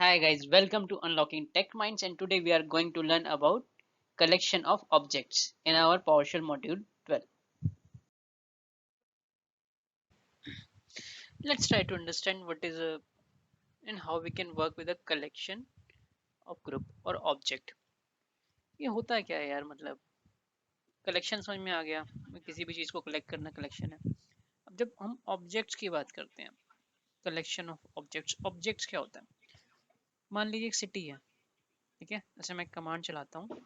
Hi guys, welcome to Unlocking Tech Minds, and today we are going to learn about collection of objects in our PowerShell module 12. Let's try to understand what is a and how we can work with a collection of group or object. ये होता क्या है यार, मतलब collection समझ में आ गया, किसी भी चीज को कलेक्ट करना कलेक्शन है। अब जब हम ऑब्जेक्ट्स की बात करते हैं, कलेक्शन ऑफ ऑब्जेक्ट्स, ऑब्जेक्ट्स क्या होता है? मान लीजिए एक सिटी है, ठीक है। जैसे मैं कमांड चलाता हूँ,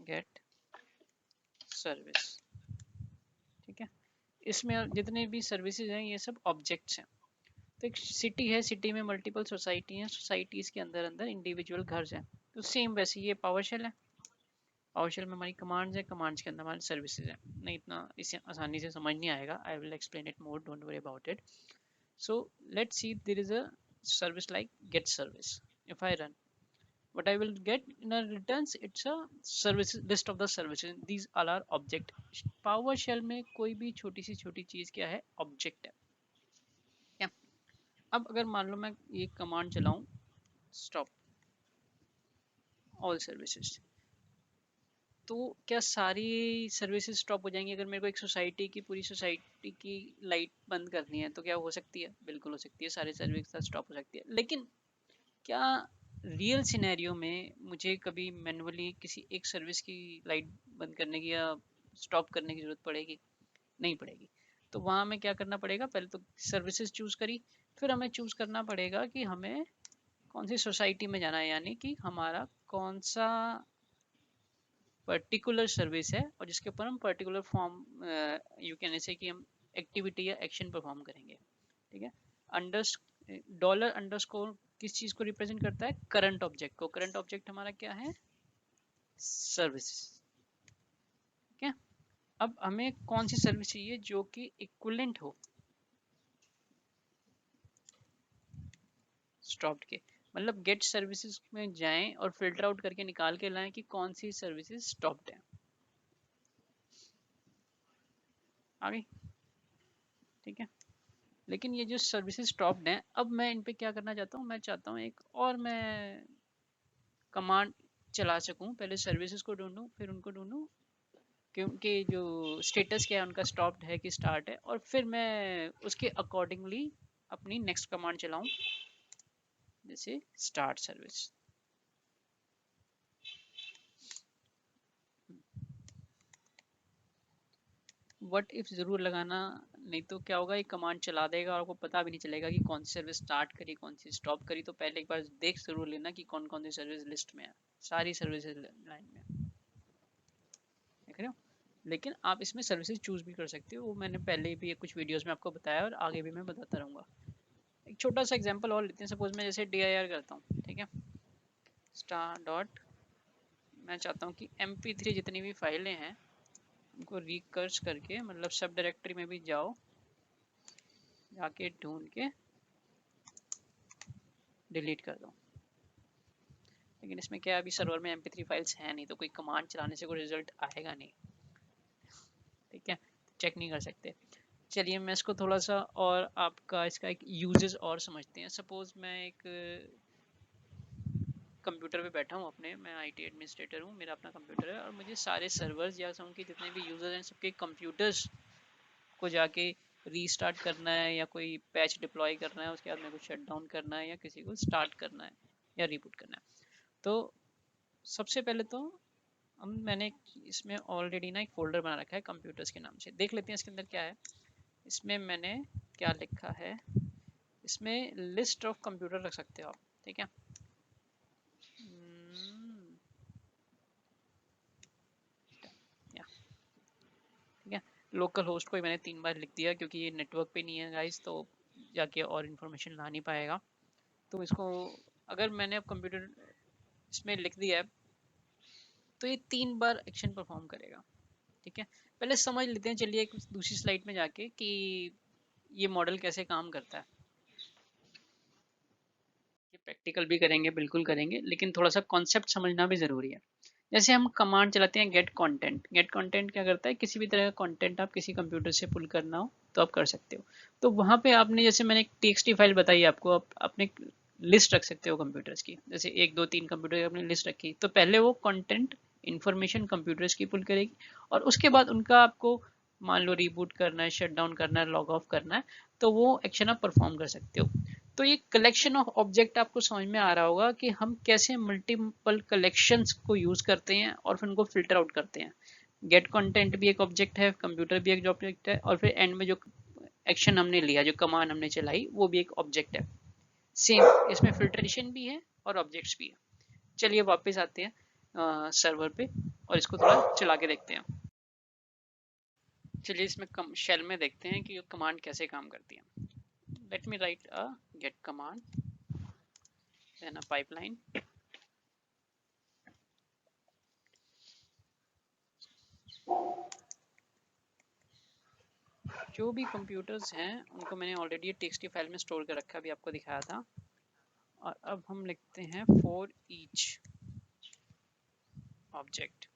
गेट सर्विस, ठीक है। इसमें जितने भी सर्विसेज हैं ये सब ऑब्जेक्ट्स हैं। तो एक सिटी है, सिटी में मल्टीपल सोसाइटी हैं, सोसाइटीज के अंदर अंदर इंडिविजुअल घर हैं। तो सेम वैसे ये पावरशेल है, पावरशेल में हमारी कमांड्स है, कमांड्स के अंदर हमारी सर्विसेज है। नहीं, इतना इसे आसानी से समझ नहीं आएगा, I will explain it more, don't worry about it. So let's see, there is a service like get service. If I run, what I will get in a returns, it's a service list of the services. These all are object. PowerShell में कोई भी छोटी सी छोटी चीज क्या है, object है, क्या। अब अगर मान लो मैं ये कमांड चलाऊं, स्टॉप ऑल सर्विसेज, तो क्या सारी सर्विसेज स्टॉप हो जाएंगी? अगर मेरे को एक सोसाइटी की, पूरी सोसाइटी की लाइट बंद करनी है तो क्या हो सकती है? बिल्कुल हो सकती है, सारी सर्विस स्टॉप हो सकती है। लेकिन क्या रियल सिनेरियो में मुझे कभी मैनुअली किसी एक सर्विस की लाइट बंद करने की या स्टॉप करने की जरूरत पड़ेगी? नहीं पड़ेगी। तो वहां हमें क्या करना पड़ेगा? पहले तो सर्विसेज चूज करी, फिर हमें चूज करना पड़ेगा कि हमें कौन सी सोसाइटी में जाना है, यानी कि हमारा कौन सा पर्टिकुलर सर्विस है और जिसके ऊपर हम पर्टिकुलर फॉर्म, यू कैन ऐसे कि हम एक्टिविटी या एक्शन परफॉर्म करेंगे, ठीक है। अंडर डॉलर अंडरस्कोर किस चीज को रिप्रेजेंट करता है? करंट ऑब्जेक्ट को। करंट ऑब्जेक्ट हमारा क्या है? सर्विस, ठीक है। अब हमें कौन सी सर्विस चाहिए जो कि इक्विवेलेंट हो स्टॉप्ड के, मतलब गेट सर्विसेज में जाएं और फिल्टर आउट करके निकाल के लाएं कि कौन सी सर्विसेज स्टॉप्ड है। आ गई, ठीक है। लेकिन ये जो सर्विसेज स्टॉप्ड हैं, अब मैं इन पे क्या करना चाहता हूँ? मैं चाहता हूँ एक और मैं कमांड चला सकूँ। पहले सर्विसेज को ढूंढूं, फिर उनको ढूंढूं क्योंकि जो स्टेटस क्या है उनका, स्टॉप्ड है कि स्टार्ट है, और फिर मैं उसके अकॉर्डिंगली अपनी नेक्स्ट कमांड चलाऊं, जैसे स्टार्ट सर्विस। व्हाट इफ जरूर लगाना, नहीं तो क्या होगा, ये कमांड चला देगा और आपको पता भी नहीं चलेगा कि कौन सी सर्विस स्टार्ट करी, कौन सी स्टॉप करी। तो पहले एक बार देख जरूर लेना कि कौन कौन सी सर्विस लिस्ट में है, सारी सर्विसेज लाइन में, देख रहे हो। लेकिन आप इसमें सर्विसेज चूज भी कर सकते हो, वो मैंने पहले भी कुछ वीडियोस में आपको बताया और आगे भी मैं बताता रहूँगा। एक छोटा सा एग्जांपल और लेते हैं। सपोज मैं जैसे dir करता हूँ, ठीक है, स्टार डॉट, मैं चाहता हूँ कि mp3 जितनी भी फाइलें हैं उनको रिकर्स करके, मतलब सब डायरेक्टरी में भी जाओ, जाके ढूंढ के डिलीट कर दो। लेकिन इसमें क्या है, अभी सर्वर में mp3 फाइल्स है नहीं, तो कोई कमांड चलाने से कोई रिजल्ट आएगा नहीं, ठीक है, चेक नहीं कर सकते। चलिए मैं इसको थोड़ा सा और आपका इसका एक यूजेस और समझते हैं। सपोज मैं एक कंप्यूटर पे बैठा हूँ अपने, मैं आईटी एडमिनिस्ट्रेटर हूँ, मेरा अपना कंप्यूटर है, और मुझे सारे सर्वर्स या उनके जितने भी यूजर हैं सबके कंप्यूटर्स को जाके रीस्टार्ट करना है, या कोई पैच डिप्लॉय करना है, उसके बाद मेरे को शट डाउन करना है, या किसी को स्टार्ट करना है या रिबूट करना है। तो सबसे पहले तो मैंने इसमें ऑलरेडी ना एक फोल्डर बना रखा है कंप्यूटर्स के नाम से। देख लेते हैं इसके अंदर क्या है। इसमें मैंने क्या लिखा है, इसमें लिस्ट ऑफ कंप्यूटर रख सकते हो आप, ठीक है। या ठीक है, लोकल होस्ट को मैंने 3 बार लिख दिया क्योंकि ये नेटवर्क पे नहीं है गाइस, तो जाके और इन्फॉर्मेशन ला नहीं पाएगा। तो इसको अगर मैंने अब कंप्यूटर इसमें लिख दिया है तो ये 3 बार एक्शन परफॉर्म करेगा, ठीक है। पहले समझ लेते हैं, चलिए एक दूसरी स्लाइड में जाके कि ये मॉडल कैसे काम करता है। ये प्रैक्टिकल भी करेंगे, बिल्कुल करेंगे, लेकिन थोड़ा सा कॉन्सेप्ट समझना भी ज़रूरी है। जैसे हम कमांड चलाते हैं गेट कंटेंट। गेट कंटेंट क्या करता है? किसी भी तरह का कंटेंट आप किसी कंप्यूटर से पुल करना हो तो आप कर सकते हो। तो वहाँ पे आपने, जैसे मैंने एक टीएक्सटी फाइल बताई आपको, आप अपने लिस्ट रख सकते हो कंप्यूटर्स की, जैसे 1 2 3 कंप्यूटर की आपने लिस्ट रखी, तो पहले वो कंटेंट इंफॉर्मेशन कंप्यूटर्स की पुल करेगी, और उसके बाद उनका आपको मान लो रिबूट करना है, शट डाउन करना है, लॉग ऑफ करना है, तो वो एक्शन आप परफॉर्म कर सकते हो। तो ये कलेक्शन ऑफ ऑब्जेक्ट आपको समझ में आ रहा होगा कि हम कैसे मल्टीपल कलेक्शंस को यूज करते हैं और फिर उनको फिल्टर आउट करते हैं। गेट कंटेंट भी एक ऑब्जेक्ट है, कंप्यूटर भी एक ऑब्जेक्ट है, और फिर एंड में जो एक्शन हमने लिया, जो कमांड हमने चलाई, वो भी एक ऑब्जेक्ट है। सेम इसमें फिल्ट्रेशन भी है और ऑब्जेक्ट्स भी है। चलिए वापस आते हैं सर्वर पे और इसको थोड़ा चला के देखते हैं। चलिए इसमें शेल में देखते हैं कि कमांड कैसे काम करती है। Let me write a get command, then a pipeline, जो भी कंप्यूटर्स हैं उनको मैंने ऑलरेडी टेक्स्ट फाइल में स्टोर कर रखा है, अभी आपको दिखाया था। और अब हम लिखते हैं for each object,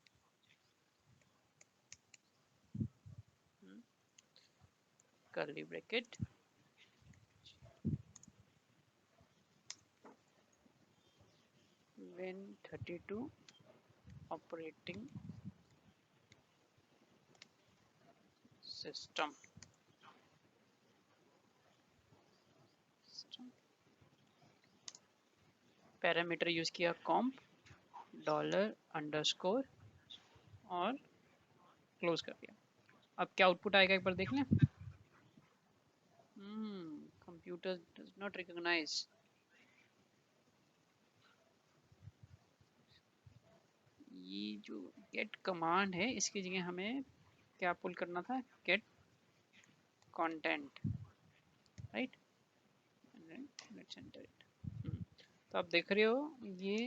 curly bracket, Win32 operating system, parameter use किया कॉम्प $_ और क्लोज कर दिया। अब क्या आउटपुट आएगा एक बार देख लें। Computer does not recognize. ये जो गेट कमांड है, इसकी जगह हमें क्या पुल करना था, get content, right, let's enter it. तो आप देख रहे हो ये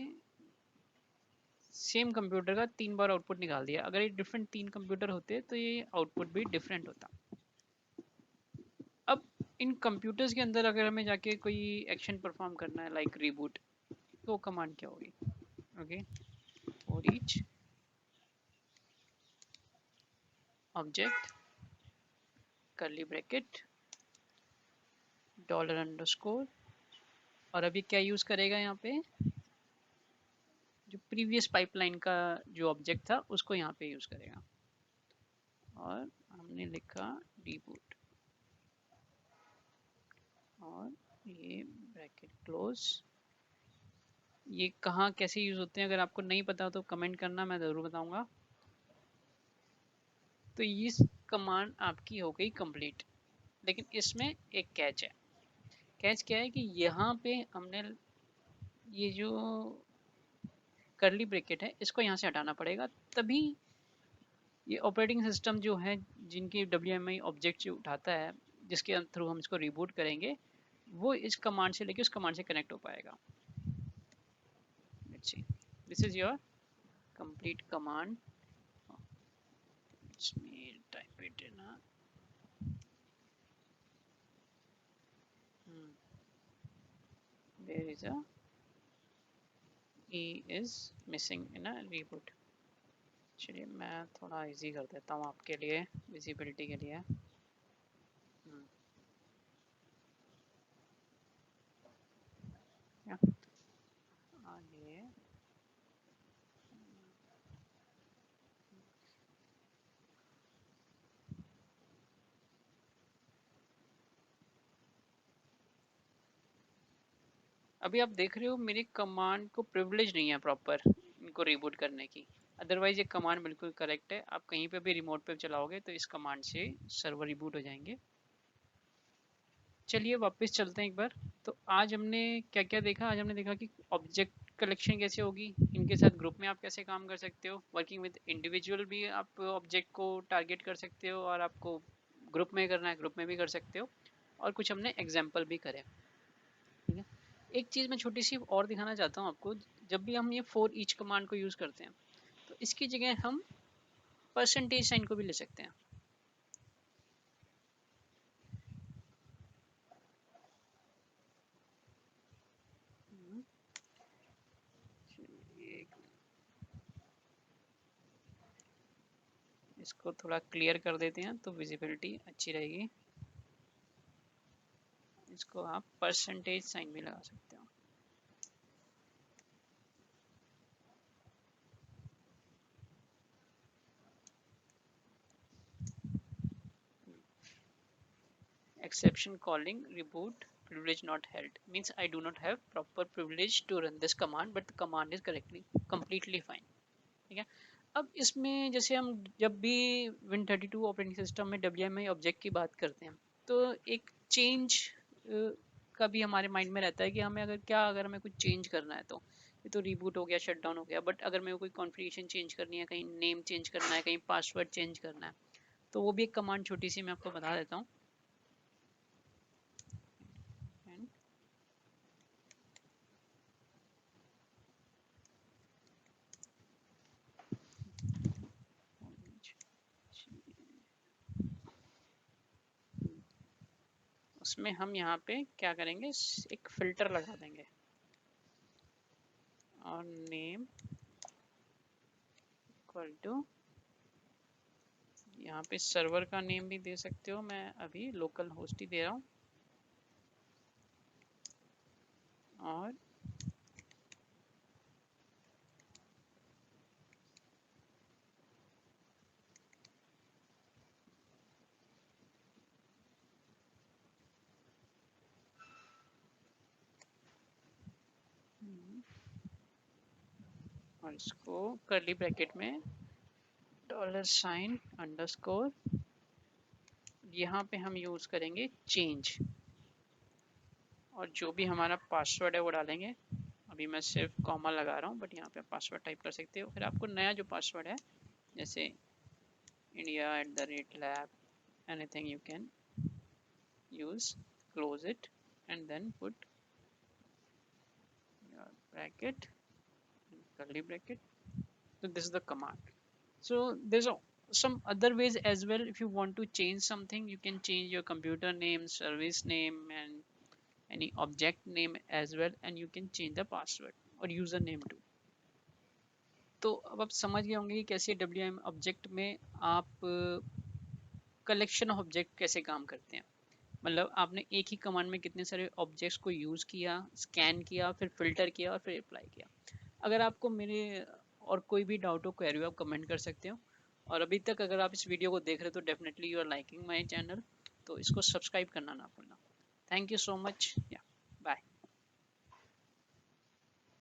सेम कंप्यूटर का 3 बार आउटपुट निकाल दिया। अगर ये डिफरेंट 3 कंप्यूटर होते तो ये आउटपुट भी डिफरेंट होता। अब इन कंप्यूटर्स के अंदर अगर हमें जाके कोई एक्शन परफॉर्म करना है, लाइक रिबूट, तो कमांड क्या होगी, okay, for each object, curly bracket, $_ और अभी क्या यूज करेगा यहाँ पे, जो प्रीवियस पाइपलाइन का जो ऑब्जेक्ट था उसको यहाँ पे यूज करेगा। और हमने लिखा रिबूट, और ये ब्रैकेट क्लोज। ये कहाँ कैसे यूज होते हैं, अगर आपको नहीं पता तो कमेंट करना, मैं ज़रूर बताऊंगा। तो ये कमांड आपकी हो गई कंप्लीट, लेकिन इसमें एक कैच है। कैच क्या है कि यहाँ पे हमने ये जो कर्ली ब्रैकेट है इसको यहाँ से हटाना पड़ेगा, तभी ये ऑपरेटिंग सिस्टम जो है, जिनकी WMI ऑब्जेक्ट जो उठाता है, जिसके थ्रू हम इसको रिबूट करेंगे, वो इस कमांड से लेके उस कमांड से कनेक्ट हो पाएगा। Let's see, this is your complete command. Let's me type it in a there is a E is missing in a reboot। चलिए मैं थोड़ा इजी कर देता हूँ आपके लिए, विजिबिलिटी के लिए। आगे अभी आप देख रहे हो मेरी कमांड को प्रिविलेज नहीं है प्रॉपर इनको रिबूट करने की, अदरवाइज ये कमांड बिल्कुल करेक्ट है। आप कहीं पे भी रिमोट पे चलाओगे तो इस कमांड से सर्वर रिबूट हो जाएंगे। चलिए वापस चलते हैं एक बार। तो आज हमने क्या क्या देखा, आज हमने देखा कि ऑब्जेक्ट कलेक्शन कैसे होगी, इनके साथ ग्रुप में आप कैसे काम कर सकते हो, वर्किंग विद इंडिविजुअल भी आप ऑब्जेक्ट को टारगेट कर सकते हो, और आपको ग्रुप में करना है ग्रुप में भी कर सकते हो, और कुछ हमने एग्जाम्पल भी करे। ठीक है, एक चीज़ मैं छोटी सी और दिखाना चाहता हूँ आपको। जब भी हम ये फॉर ईच कमांड को यूज़ करते हैं तो इसकी जगह हम परसेंटेज साइन को भी ले सकते हैं। इसको थोड़ा क्लियर कर देते हैं तो विजिबिलिटी अच्छी रहेगी। इसको आप परसेंटेज साइन भी लगा सकते हो। Exception calling reboot privilege not held means I do not have proper privilege to run this command but the command is correctly completely fine। ठीक है। अब इसमें जैसे हम जब भी Win32 ऑपरेटिंग सिस्टम में WMI ऑब्जेक्ट की बात करते हैं तो एक चेंज का भी हमारे माइंड में रहता है कि हमें अगर हमें कुछ चेंज करना है तो ये तो रिबूट हो गया, शट डाउन हो गया, बट अगर मेरे को कोई कॉन्फ़िगरेशन चेंज करनी है, कहीं नेम चेंज करना है, कहीं पासवर्ड चेंज करना है, तो वो भी एक कमांड छोटी सी मैं आपको बता देता हूँ। उसमें हम यहाँ पे क्या करेंगे, एक फिल्टर लगा देंगे और नेम इक्वल टू, यहाँ पे सर्वर का नेम भी दे सकते हो, मैं अभी लोकल होस्ट ही दे रहा हूँ, और इसको कर्ली ब्रैकेट में $_ यहाँ पे हम यूज करेंगे चेंज, और जो भी हमारा पासवर्ड है वो डालेंगे। अभी मैं सिर्फ कॉमा लगा रहा हूँ, बट यहाँ पे पासवर्ड टाइप कर सकते हो। फिर आपको नया जो पासवर्ड है, जैसे India@lab, anything you can use, close it and then put your bracket and curly bracket. So this is the command. So there's some other ways as well. If you want to change something, you can change your computer name, service name, and any object name as well, and you can change the password or username too. तो अब आप समझ गए होंगे कि कैसे WM object में आप कलेक्शन ऑफ ऑब्जेक्ट कैसे काम करते हैं। मतलब आपने एक ही कमांड में कितने सारे ऑब्जेक्ट्स को यूज़ किया, स्कैन किया, फिर फिल्टर किया और फिर अप्लाई किया। अगर आपको मेरे और कोई भी डाउट हो, क्वेरी हो, आप कमेंट कर सकते हो। और अभी तक अगर आप इस वीडियो को देख रहे हो तो definitely you are liking my channel, तो इसको सब्सक्राइब करना ना भूलना। Thank you so much.